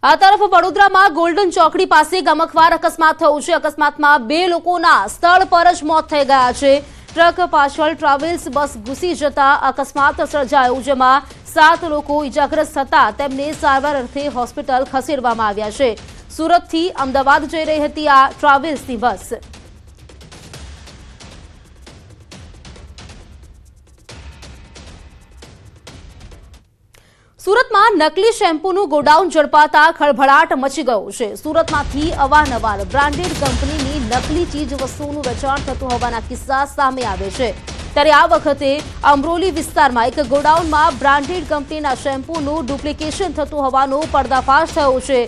આ તરફ વડોદરામાં ગોલ્ડન ચોકડી પાસે ગમખ્વાર અકસ્માત થયો છે। અકસ્માતમાં 2 લોકોના સ્થળ પર જ મોત થઈ ગયા છે। ટ્રક પાછળ ટ્રાવેલ્સ બસ ઘૂસી જતા અકસ્માત સર્જાયો, જેમાં 7 લોકો ઇજાગ્રસ્ત થતા તેમને સારવાર અર્થે હોસ્પિટલ ખસેડવામાં આવ્યા છે। સુરતથી અમદાવાદ જઈ રહી હતી આ ટ્રાવેલ્સની બસ। સુરતમાં નકલી શેમ્પૂનું ગોડાઉન ઝડપાતા ખળભળાટ મચી ગયો છે। સુરતમાંથી અવારનવાર બ્રાન્ડેડ કંપનીની નકલી ચીજ વસ્તુઓનું વેચાણ થતું હોવાના કિસ્સા સામે આવે છે। ત્યારે આ વખતે અમરોલી વિસ્તારમાં એક ગોડાઉનમાં બ્રાન્ડેડ કંપનીના શેમ્પૂનું ડુપ્લિકેશન થતું હોવાનો પર્દાફાશ થયો છે।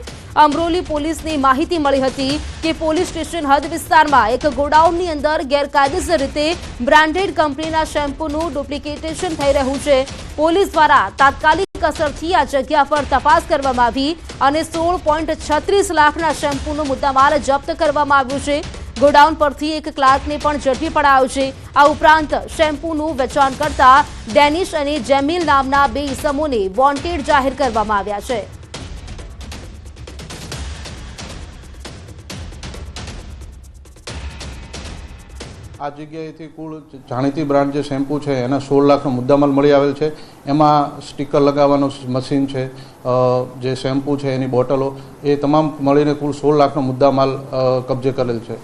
અમરોલી પોલીસને માહિતી મળી હતી કે પોલીસ સ્ટેશન હદ વિસ્તારમાં એક ગોડાઉનની અંદર ગેરકાયદેસર રીતે બ્રાન્ડેડ કંપનીના શેમ્પૂનું ડુપ્લિકેશન થઈ રહ્યું છે। પોલીસ દ્વારા તાત્કાલિક અસરથી આ જગ્યા પર તપાસ કરવામાં આવી અને 16.36 લાખના શેમ્પૂનો મુદ્દામાલ જપ્ત કરવામાં આવ્યો છે। ગોડાઉન પરથી એક ક્લાર્કને પણ ઝડપી પડાયો છે। આ ઉપરાંત શેમ્પૂનું વેચાણ કરતા ડેનિશ અને જેમિલ નામના 2 ઇસમોને વોન્ટેડ જાહેર કરવામાં આવ્યા છે। આ જગ્યાએથી કુલ જાણીતી બ્રાન્ડ જે શેમ્પૂ છે એના 16 લાખનો મુદ્દામાલ મળી આવેલ છે। એમાં સ્ટીકર લગાવવાનું મશીન છે, જે શેમ્પૂ છે એની બોટલો, એ તમામ મળીને કુલ 16 લાખનો મુદ્દામાલ કબજે કરેલ છે।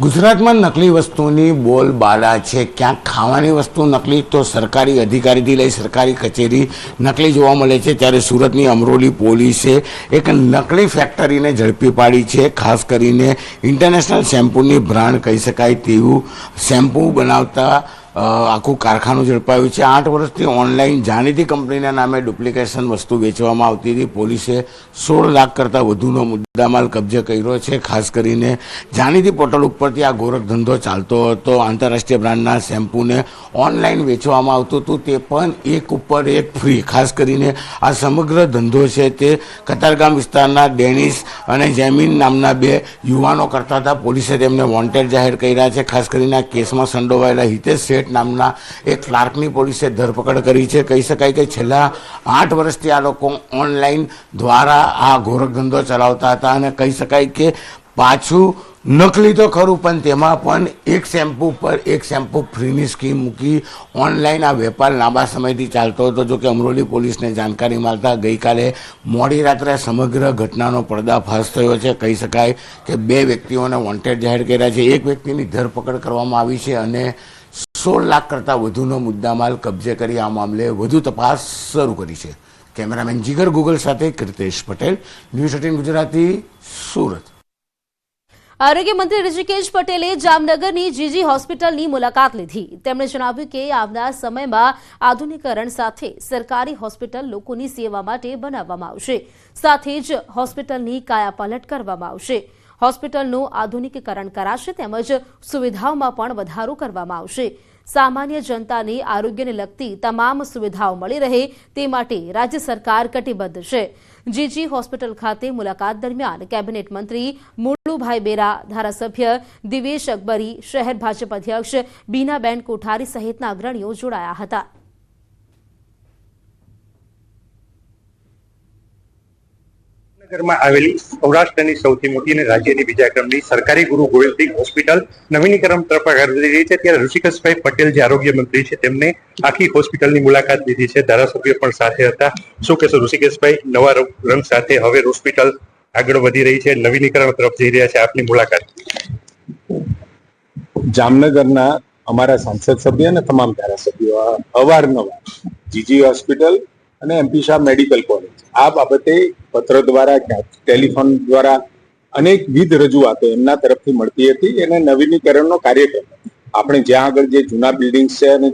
ગુજરાતમાં નકલી વસ્તુની બોલબાલા છે। ક્યાંક ખાવાની વસ્તુ નકલી તો સરકારી અધિકારીથી લઈ સરકારી કચેરી નકલી જોવા મળે છે। ત્યારે સુરતની અમરોલી પોલીસે એક નકલી ફેક્ટરીને ઝડપી પાડી છે। ખાસ કરીને ઇન્ટરનેશનલ શેમ્પૂની બ્રાન્ડ કહી શકાય તેવું શેમ્પૂ બનાવતા આખું કારખાનું ઝડપાયું છે। 8 વર્ષથી ઓનલાઈન જાણીતી કંપનીના નામે ડુપ્લિકેશન વસ્તુ વેચવામાં આવતી હતી। પોલીસે 16 લાખ કરતાં વધુનો મુદ્દામાલ કબજે કર્યો છે। ખાસ કરીને જાણીતી પોર્ટલ ઉપરથી આ ગોરખ ધંધો ચાલતો હતો। આંતરરાષ્ટ્રીય બ્રાન્ડના શેમ્પૂને ઓનલાઈન વેચવામાં આવતું હતું, તે પણ એક ઉપર એક ફ્રી। ખાસ કરીને આ સમગ્ર ધંધો છે તે કતારગામ વિસ્તારના ડેનિશ અને જેમિન નામના 2 યુવાનો કરતા હતા। પોલીસે તેમને વોન્ટેડ જાહેર કર્યા છે। ખાસ કરીને આ કેસમાં સંડોવાયેલા હિતેશ નામના એક ક્લાર્કની પોલીસે ધરપકડ કરી છે। કહી શકાય કે છેલ્લા 8 વર્ષથી આ લોકો ઓનલાઈન દ્વારા આ ગોરખ ધંધો ચલાવતા હતા અને કહી શકાય કે પાછું નકલી તો ખરું, પણ તેમાં પણ એક શેમ્પૂ પર એક શેમ્પૂ ફ્રીની સ્કીમ મૂકી ઓનલાઈન આ વેપાર લાંબા સમયથી ચાલતો હતો। જો કે અમરોલી પોલીસને જાણકારી મળતા ગઈકાલે મોડી રાત્રે સમગ્ર ઘટનાનો પર્દાફાશ થયો છે। કહી શકાય કે 2 વ્યક્તિઓને વોન્ટેડ જાહેર કર્યા છે। એક વ્યક્તિની ધરપકડ કરવામાં આવી છે અને 16 લાખ કરતાં વધુનો મુદ્દામાલ કબજે કરી આ મામલે વધુ તપાસ શરૂ કરી છે। કેમેરામેન જીગર ગુગલ સાથે કીર્તેશ પટેલ, ન્યૂઝ 18 ગુજરાતી, સુરત। આરોગ્ય મંત્રી ઋષિકેશ પટેલે જામનગરની જીજી હોસ્પિટલની મુલાકાત લીધી। તેમણે જણાવ્યું કે આવનાર સમયમાં આધુનિકરણ સાથે સરકારી હોસ્પિટલ લોકોની સેવા માટે બનાવવામાં આવશે। સાથે જ હોસ્પિટલની કાયાપલટ કરવામાં આવશે। હોસ્પિટલનું આધુનિકીકરણ કરાશે, તેમજ સુવિધાઓમાં પણ વધારો કરવામાં આવશે। સામાન્ય જનતાને આરોગ્યને લગતી તમામ સુવિધાઓ મળી રહે તે માટે રાજ્ય સરકાર કટિબદ્ધ છે। જીજી હોસ્પિટલ ખાતે મુલાકાત દરમિયાન કેબિનેટ મંત્રી મુળુભાઈ બેરા, ધારાસભ્ય દિવેશ અકબરી, શહેર ભાજપ અધ્યક્ષ બીનાબેન કોઠારી સહિતના અગ્રણીઓ જોડાયા હતા। માં આવેલી સૌરાષ્ટ્રની સૌથી મોટી અને રાજ્યની બીજા ક્રમની સરકારી ગુરુ ગોવિંદસિંહ હોસ્પિટલ નવીનીકરણ તરફ આગળ વધી રહી છે। ત્યારે ઋષિકેશભાઈ પટેલ જે આરોગ્ય મંત્રી છે તેમને આખી હોસ્પિટલની મુલાકાત લીધી છે। ધારાસભ્ય પણ સાથે હતા। શું કહેશો ઋષિકેશભાઈ, નવા રંગ સાથે હવે હોસ્પિટલ આગળ વધી રહી છે, નવીનીકરણ તરફ જઈ રહ્યા છે, આપની મુલાકાત? જામનગરના અમારા સાંસદ સભ્ય અને તમામ ધારાસભ્યો અવારનવાર જીજી હોસ્પિટલ અને એમપી શાહ મેડિકલ કોલેજ આ બાબતે પત્ર દ્વારા, ટેલિફોન દ્વારા અનેકવિધ રજૂઆતો એમના તરફથી મળતી હતી અને નવીનીકરણનો કાર્યક્રમ આપણે જ્યાં આગળ જે જૂના બિલ્ડિંગ્સ છે અને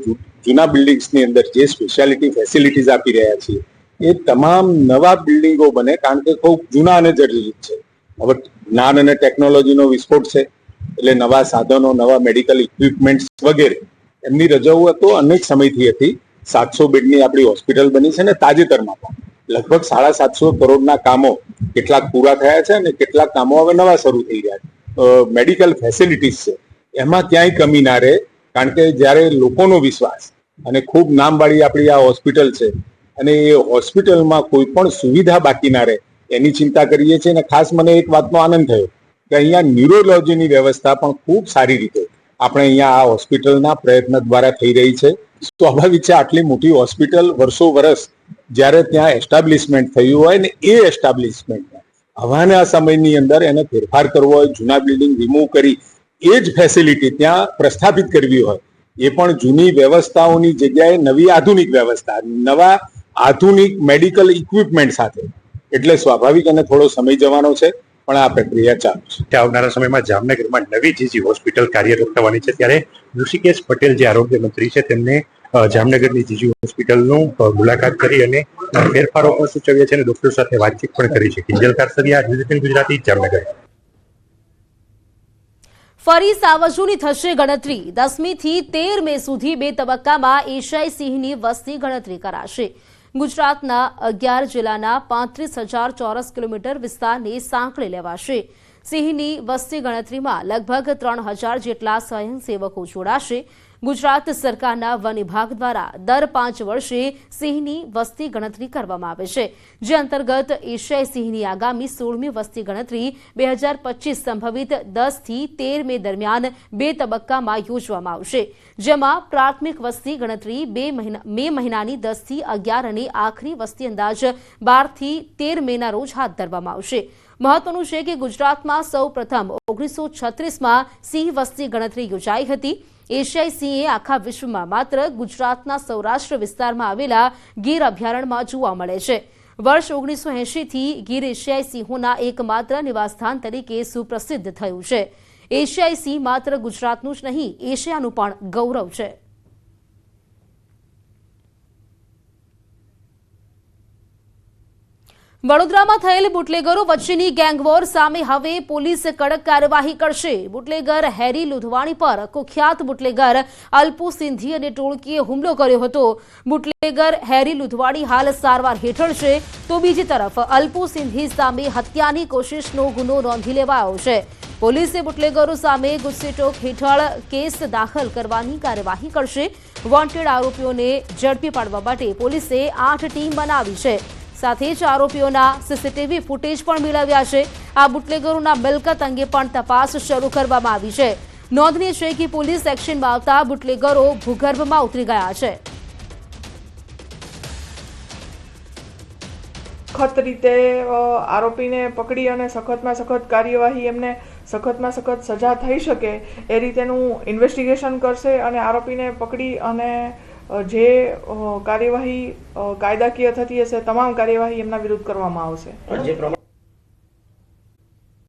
જૂના બિલ્ડિંગ્સની અંદર જે સ્પેશિયાલિટી ફેસિલિટીઝ આપી રહ્યા છીએ એ તમામ નવા બિલ્ડિંગો બને, કારણ કે ખૂબ જૂના અને જર્જરિત છે। હવે જ્ઞાન અને ટેકનોલોજીનો વિસ્ફોટ છે, એટલે નવા સાધનો, નવા મેડિકલ ઇક્વિપમેન્ટ્સ વગેરે એમની રજૂઆતો અનેક સમયથી હતી। 700 બેડની આપણી હોસ્પિટલ બની છે અને તાજેતરમાં પણ લગભગ 750 કરોડના કામો કેટલાક પૂરા થયા છે અને કેટલાક કામો હવે નવા શરૂ થઈ રહ્યા છે। મેડિકલ ફેસિલિટીઝ છે એમાં ક્યાંય કમી ના રહે, કારણ કે જ્યારે લોકોનો વિશ્વાસ અને ખૂબ નામવાળી આપણી આ હોસ્પિટલ છે અને એ હોસ્પિટલમાં કોઈ પણ સુવિધા બાકી ના રહે એની ચિંતા કરીએ છીએ. અને ખાસ મને એક વાતનો આનંદ થયો કે અહીંયા ન્યુરોલોજીની વ્યવસ્થા પણ ખૂબ સારી રીતે આપણે અહીંયા આ હોસ્પિટલના પ્રયત્ન દ્વારા થઈ રહી છે. સ્વાભાવિક છે, આટલી મોટી હોસ્પિટલ વર્ષો વર્ષ જ્યારે ત્યાં એસ્ટાબ્લિશમેન્ટ થયું હોય ને એ એસ્ટાબ્લિશમેન્ટમાં હવાના સમયની અંદર એને ફેરફાર કરવો હોય, જૂના બિલ્ડિંગ રિમૂવ કરી એ જ ફેસિલિટી ત્યાં પ્રસ્થાપિત કરવી હોય, એ પણ જૂની વ્યવસ્થાઓની જગ્યાએ નવી આધુનિક વ્યવસ્થા, નવા આધુનિક મેડિકલ ઇક્વિપમેન્ટ સાથે, એટલે સ્વાભાવિક અને થોડો સમય જવાનો છે, પણ આ પ્રક્રિયા ચાલુ છે. આવનારા સમયમાં જામનગરમાં નવી જીજી હોસ્પિટલ કાર્યરત થવાની છે, ત્યારે ઋષિકેશ પટેલ જે આરોગ્ય મંત્રી છે તેમને જામનગરની જીજી હોસ્પિટલનું મુલાકાત કરી અને ફેરફારો પણ સૂચવ્યા છે અને ડોક્ટર સાથે વાતચીત પણ કરી છે. કિંજલ કારસરિયા, ન્યૂઝ ગુજરાતી, જામનગર. ફરી સાવજોની થશે ગણતરી. 10મી થી 13 મે સુધી 2 તબક્કામાં એશિયાઈ સિંહની વસ્તી ગણતરી કરાશે. ગુજરાતના 11 જિલ્લાના 35,000 ચોરસ કિલોમીટર વિસ્તારને સાંકળે લેવાશે. સિંહની વસ્તી ગણતરીમાં લગભગ 3,000 જેટલા સ્વયંસેવકો જોડાશે. ગુજરાત સરકારના વન વિભાગ દ્વારા દર 5 વર્ષે સિંહની વસ્તી ગણતરી કરવામાં આવે છે, જે અંતર્ગત એશિયાઈ સિંહની આગામી 16મી વસ્તી ગણતરી 2025 સંભવિત 10 થી 13 મે દરમિયાન 2 તબક્કામાં યોજવામાં આવશે, જેમાં પ્રાથમિક વસ્તી ગણતરી મે મહિનાની 10 થી 11 અને આખરી વસ્તી અંદાજ 12 થી 13 મેના રોજ હાથ ધરવામાં આવશે. મહત્વનું છે કે ગુજરાતમાં સૌ પ્રથમ 1936માં સિંહ વસ્તી ગણતરી યોજાઈ હતી. એશિયાઈ સિંહે આખા વિશ્વમાં માત્ર ગુજરાતના સૌરાષ્ટ્ર વિસ્તારમાં આવેલા ગીર અભયારણ્યમાં જોવા મળે છે. વર્ષ 1980થી ગીર એશિયાઈ સિંહોના એકમાત્ર નિવાસસ્થાન તરીકે સુપ્રસિદ્ધ થયું છે. એશિયાઈ સિંહ માત્ર ગુજરાતનું જ નહીં, એશિયાનું પણ ગૌરવ છે. વડોદરામાં થયેલ બુટલેગરો વચ્ચેની ગેંગવોર સામે હવે પોલીસ કડક કાર્યવાહી કરશે. બુટલેગર હેરી લુધવાણી પર કુખ્યાત બુટલેગર અલ્પુ સિંધી અને ટોળકીએ હુમલો કર્યો હતો. બુટલેગર હેરી લુધવાણી હાલ સારવાર હેઠળ છે, તો બીજી તરફ અલ્પુ સિંધી સામે હત્યાની કોશિશનો ગુનો નોંધી લેવાયો છે. પોલીસે બુટલેગરો સામે ગુસ્સેટોક હેઠળ કેસ દાખલ કરવાની કાર્યવાહી કરશે. વોન્ટેડ આરોપીઓને ઝડપી પાડવા માટે પોલીસે 8 ટીમ બનાવી છે. સાથે જ આરોપીઓના સીસીટીવી ફૂટેજ પણ મેળવ્યા છે. આ બુટલેગરોના મિલકત અંગે પણ તપાસ શરૂ કરવામાં આવી છે. નોંધનીય છે કે પોલીસ એક્શનમાં આવતા બુટલેગરો ભૂગર્ભમાં ઉતરી ગયા છે. સખત રીતે આરોપીને પકડી અને સખતમાં સખત કાર્યવાહી, એમને સખતમાં સખત સજા થઈ શકે એ રીતેનું ઇન્વેસ્ટિગેશન કરશે અને આરોપીને પકડી અને જે કાર્યવાહી કાયદાકીય થતી હશે તમામ કાર્યવાહી એમના વિરુદ્ધ કરવામાં આવશે.